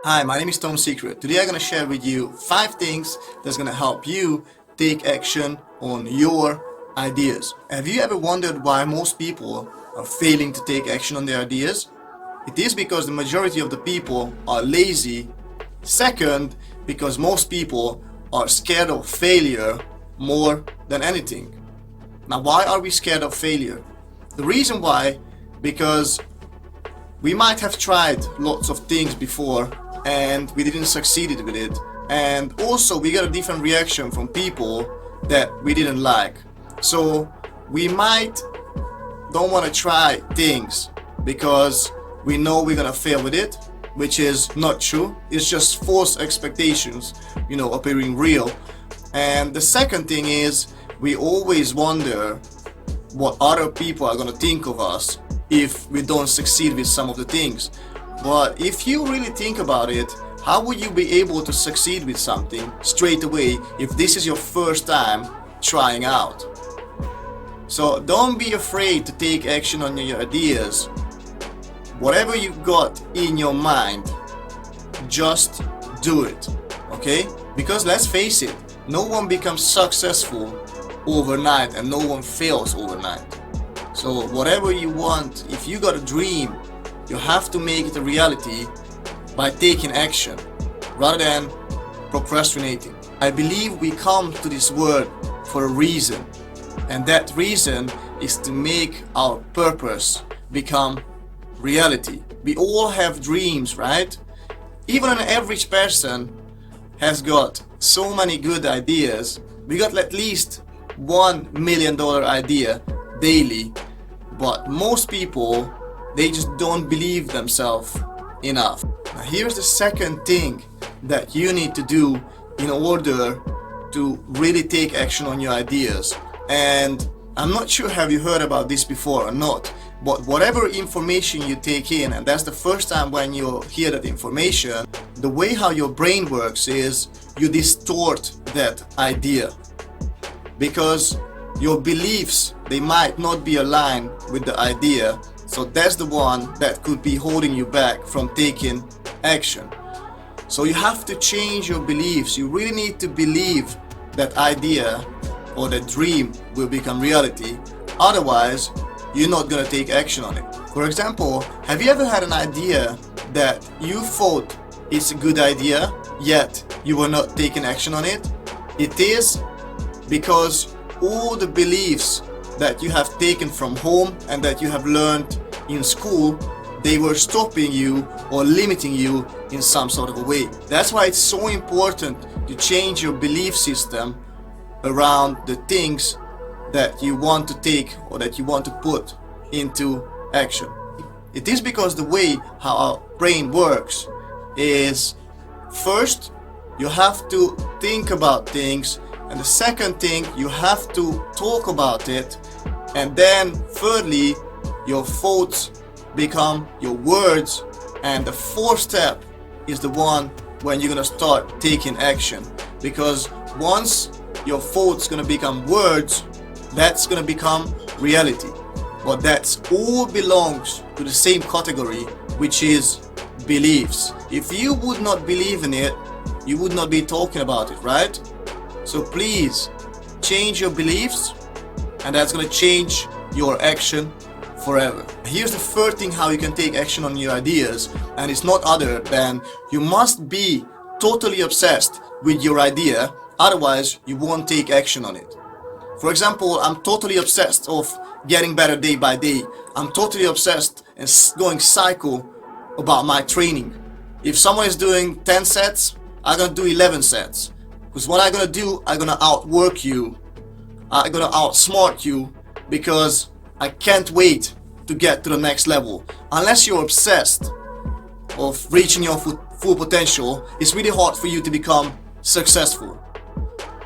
Hi, my name is Tom Secret. Today I'm going to share with you 5 things that's going to help you take action on your ideas. Have you ever wondered why most people are failing to take action on their ideas? It is because the majority of the people are lazy. Second, because most people are scared of failure more than anything. Now, why are we scared of failure? The reason why, because we might have tried lots of things before and we didn't succeed with it, and also we got a different reaction from people that we didn't like. So we might don't want to try things because we know we're gonna fail with it, which is not true. It's just false expectations, appearing real. And the second thing is, we always wonder what other people are gonna think of us if we don't succeed with some of the things. But if you really think about it, how would you be able to succeed with something straight away if this is your first time trying out? So don't be afraid to take action on your ideas. Whatever you got in your mind, just do it, okay? Because let's face it, no one becomes successful overnight and no one fails overnight. So whatever you want, if you got a dream, you have to make it a reality by taking action rather than procrastinating. I believe we come to this world for a reason, and that reason is to make our purpose become reality. We all have dreams, right? Even an average person has got so many good ideas. We got at least $1 million idea daily, but most people, they just don't believe themselves enough. Now here's the second thing that you need to do in order to really take action on your ideas. And I'm not sure have you heard about this before or not, but whatever information you take in, and that's the first time when you hear that information, the way how your brain works is you distort that idea. Because your beliefs, they might not be aligned with the idea. So that's the one that could be holding you back from taking action. So you have to change your beliefs. You really need to believe that idea or that dream will become reality. Otherwise, you're not gonna take action on it. For example, have you ever had an idea that you thought it's a good idea, yet you were not taking action on it? It is because all the beliefs that you have taken from home and that you have learned in school, they were stopping you or limiting you in some sort of a way. That's why it's so important to change your belief system around the things that you want to take or that you want to put into action. It is because the way how our brain works is, first you have to think about things, and the second thing, you have to talk about it, and then thirdly, your thoughts become your words, and the fourth step is the one when you're gonna start taking action. Because once your thoughts gonna become words, that's gonna become reality. But that's all belongs to the same category, which is beliefs. If you would not believe in it, you would not be talking about it, right? So please change your beliefs, and that's gonna change your action forever. Here's the third thing how you can take action on your ideas, and it's not other than you must be totally obsessed with your idea, otherwise you won't take action on it. For example, I'm totally obsessed of getting better day by day. I'm totally obsessed and going psycho about my training. If someone is doing 10 sets, I'm gonna do 11 sets. Because what I'm gonna do, I'm gonna outwork you. I'm gonna outsmart you, because I can't wait to get to the next level. Unless you're obsessed of reaching your full potential, it's really hard for you to become successful.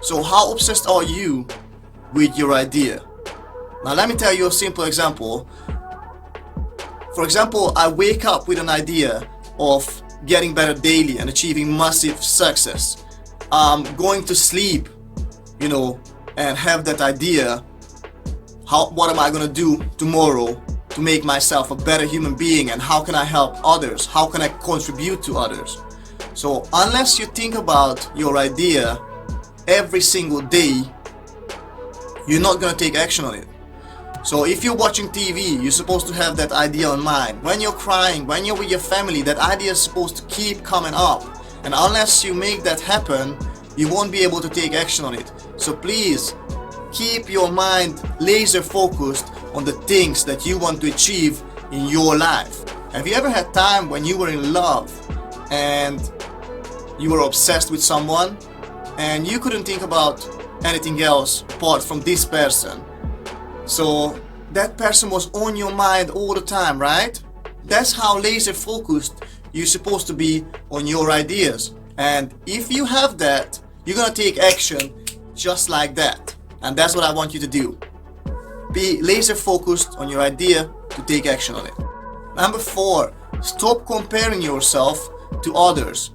So how obsessed are you with your idea? Now let me tell you a simple example. For example, I wake up with an idea of getting better daily and achieving massive success. I'm going to sleep, and have that idea, what am I gonna do tomorrow to to make myself a better human being, and how can I help others? How can I contribute to others? So unless you think about your idea every single day, you're not going to take action on it. So if you're watching TV, you're supposed to have that idea on mind. When you're crying, when you're with your family, that idea is supposed to keep coming up. And unless you make that happen, you won't be able to take action on it. So please, keep your mind laser focused on the things that you want to achieve in your life. Have you ever had time when you were in love and you were obsessed with someone and you couldn't think about anything else apart from this person? So that person was on your mind all the time, right? That's how laser focused you're supposed to be on your ideas. And if you have that, you're gonna take action just like that. And that's what I want you to do. Be laser focused on your idea to take action on it. Number 4, stop comparing yourself to others.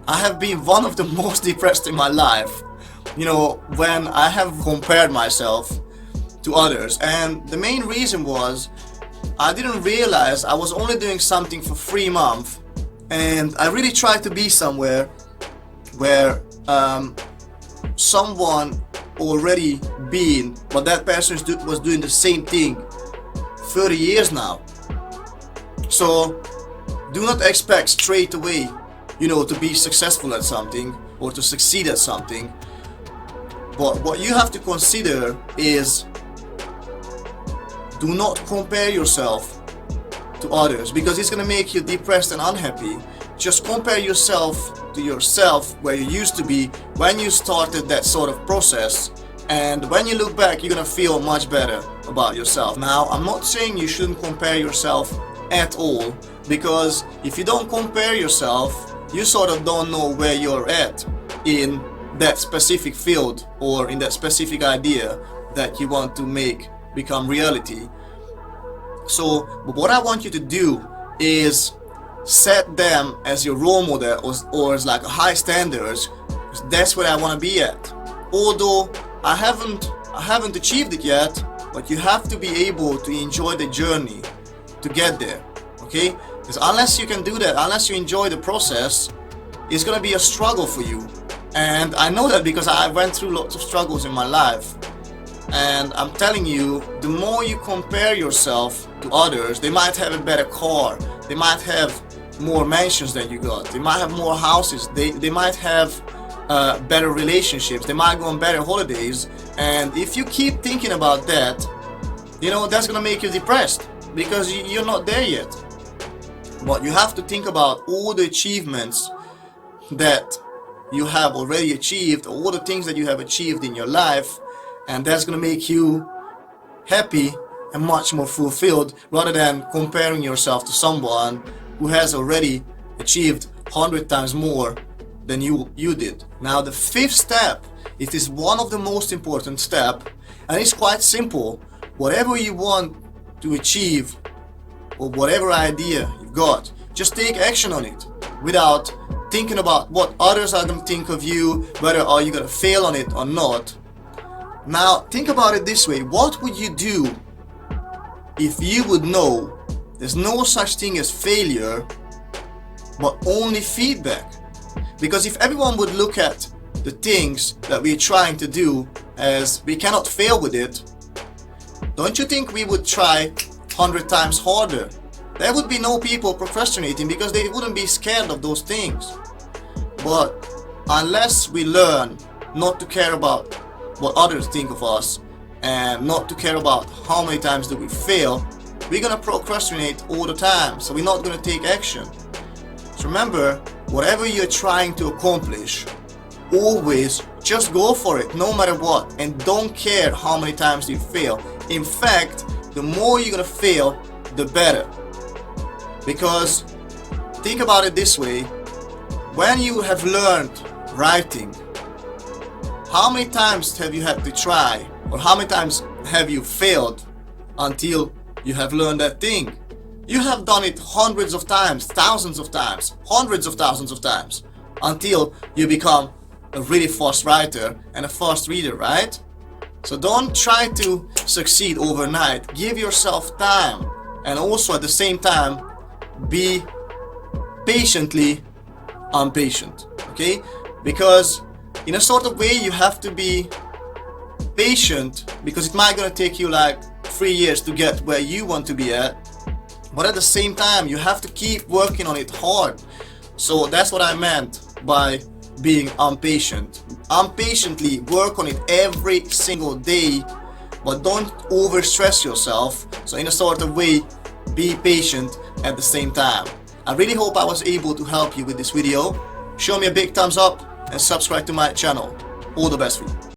I have been one of the most depressed in my life, when I have compared myself to others. And the main reason was I didn't realize I was only doing something for 3 months, and I really tried to be somewhere where someone already been, but that person was doing the same thing 30 years now. So do not expect straight away to be successful at something or to succeed at something. But what you have to consider is, do not compare yourself to others, because it's going to make you depressed and unhappy. Just compare yourself to yourself where you used to be when you started that sort of process, and when you look back, you're going to feel much better about yourself. Now, I'm not saying you shouldn't compare yourself at all, because if you don't compare yourself, you sort of don't know where you're at in that specific field or in that specific idea that you want to make become reality. So what I want you to do is set them as your role model or as like a high standards. That's where I want to be at. Although I haven't achieved it yet, but you have to be able to enjoy the journey to get there. Okay? Because unless you can do that, unless you enjoy the process, it's gonna be a struggle for you. And I know that because I went through lots of struggles in my life. And I'm telling you, the more you compare yourself to others, they might have a better car, they might have more mansions than you got, they might have more houses, they might have better relationships, they might go on better holidays. And if you keep thinking about that, that's gonna make you depressed, because you're not there yet. But you have to think about all the achievements that you have already achieved, all the things that you have achieved in your life, and that's going to make you happy and much more fulfilled, rather than comparing yourself to someone who has already achieved 100 times more than you did. Now, the 5th step, it is one of the most important steps, and it's quite simple. Whatever you want to achieve or whatever idea you've got, just take action on it without thinking about what others are going to think of you, whether are you going to fail on it or not. Now, think about it this way. What would you do if you would know there's no such thing as failure, but only feedback? Because if everyone would look at the things that we're trying to do as we cannot fail with it, don't you think we would try 100 times harder? There would be no people procrastinating because they wouldn't be scared of those things. But unless we learn not to care about what others think of us and not to care about how many times do we fail, we're gonna procrastinate all the time. So we're not gonna take action. So remember, whatever you're trying to accomplish, always just go for it no matter what, and don't care how many times you fail. In fact, the more you're gonna fail, the better. Because think about it this way, when you have learned writing, how many times have you had to try, or how many times have you failed until you have learned that thing? You have done it hundreds of times, thousands of times, hundreds of thousands of times, until you become a really fast writer and a fast reader, right? So don't try to succeed overnight. Give yourself time, and also at the same time be patiently impatient, okay? Because in a sort of way you have to be patient, because it might gonna take you like 3 years to get where you want to be at, but at the same time you have to keep working on it hard. So that's what I meant by being impatient. Impatiently work on it every single day, but don't over stress yourself. So in a sort of way, be patient at the same time. I really hope I was able to help you with this video. Show me a big thumbs up and subscribe to my channel. All the best for you.